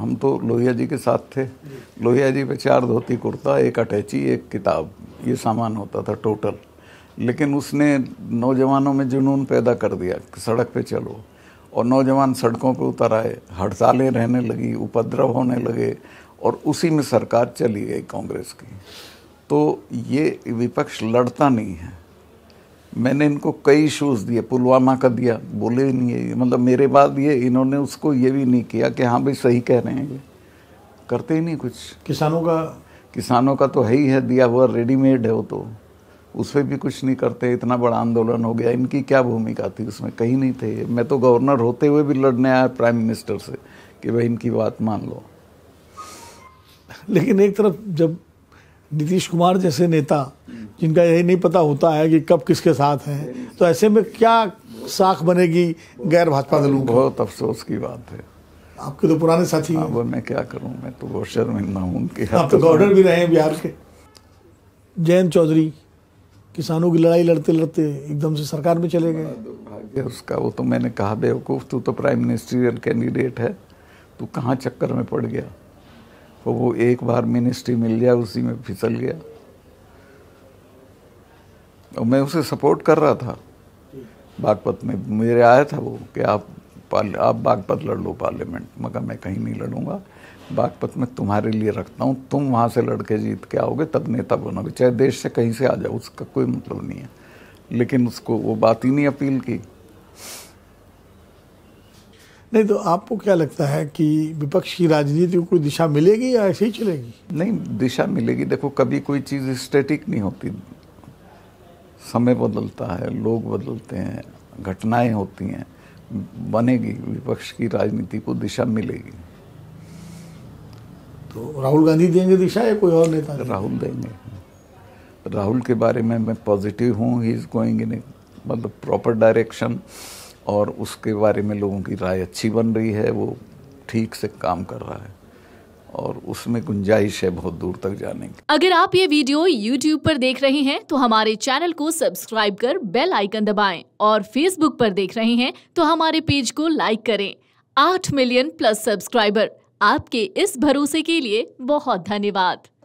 हम तो लोहिया जी के साथ थे। लोहिया जी पे 4 धोती कुर्ता, 1 अटैची, 1 किताब, ये सामान होता था टोटल। लेकिन उसने नौजवानों में जुनून पैदा कर दिया कि सड़क पे चलो, और नौजवान सड़कों पे उतर आए, हड़तालें रहने लगी, उपद्रव होने लगे, और उसी में सरकार चली गई कांग्रेस की। तो ये विपक्ष लड़ता नहीं है। मैंने इनको कई इशूज़ दिए, पुलवामा का दिया, बोले ही नहीं है, मतलब मेरे बाद ये इन्होंने उसको ये भी नहीं किया कि हाँ भाई सही कह रहे हैं, ये करते ही नहीं कुछ। किसानों का तो है ही है, दिया हुआ रेडीमेड है वो, तो उस पर भी कुछ नहीं करते। इतना बड़ा आंदोलन हो गया, इनकी क्या भूमिका थी उसमें? कहीं नहीं थे। मैं तो गवर्नर होते हुए भी लड़ने आया प्राइम मिनिस्टर से कि भाई इनकी बात मान लो। लेकिन एक तरफ जब नीतीश कुमार जैसे नेता, जिनका यही नहीं पता होता है कि कब किसके साथ हैं, तो ऐसे में क्या साख बनेगी गैर भाजपा दलों की? बहुत अफसोस की बात है। आपके तो पुराने साथी हैं। वो मैं क्या करूं, मैं तो बहुत शर्मिंदा हूं उनके। आप तो गवर्नर भी रहे हैं बिहार के। जयंत चौधरी किसानों की लड़ाई लड़ते लड़ते एकदम से सरकार में चले गए। दुर्भाग्य उसका। वो तो मैंने कहा, बेवकूफ़, तू तो प्राइम मिनिस्ट्रियल कैंडिडेट है, तू कहाँ चक्कर में पड़ गया? तो वो एक बार मिनिस्ट्री मिल गया, उसी में फिसल गया। और मैं उसे सपोर्ट कर रहा था बागपत में। मेरे आया था वो कि आप बागपत लड़ लो पार्लियामेंट, मगर मैं कहीं नहीं लड़ूंगा, बागपत में तुम्हारे लिए रखता हूँ, तुम वहाँ से लड़के जीत के आओगे तब नेता बनोगे, चाहे देश से कहीं से आ जाओ, उसका कोई मतलब नहीं है। लेकिन उसको वो बात ही नहीं अपील की। नहीं तो आपको क्या लगता है कि विपक्ष की राजनीति को कोई दिशा मिलेगी या ऐसे ही चलेगी? नहीं, दिशा मिलेगी। देखो, कभी कोई चीज़ स्टैटिक नहीं होती, समय बदलता है, लोग बदलते हैं, घटनाएं होती हैं, बनेगी। विपक्ष की राजनीति को दिशा मिलेगी। तो राहुल गांधी देंगे दिशा या कोई और नेता? राहुल देंगे। राहुल के बारे में मैं पॉजिटिव हूँ। ही इज़ गोइंग इन मतलब प्रॉपर डायरेक्शन, और उसके बारे में लोगों की राय अच्छी बन रही है। वो ठीक से काम कर रहा है और उसमें गुंजाइश है बहुत दूर तक जाने की। अगर आप ये वीडियो YouTube पर देख रहे हैं तो हमारे चैनल को सब्सक्राइब कर बेल आइकन दबाएं, और Facebook पर देख रहे हैं तो हमारे पेज को लाइक करें। 8 मिलियन प्लस सब्सक्राइबर, आपके इस भरोसे के लिए बहुत धन्यवाद।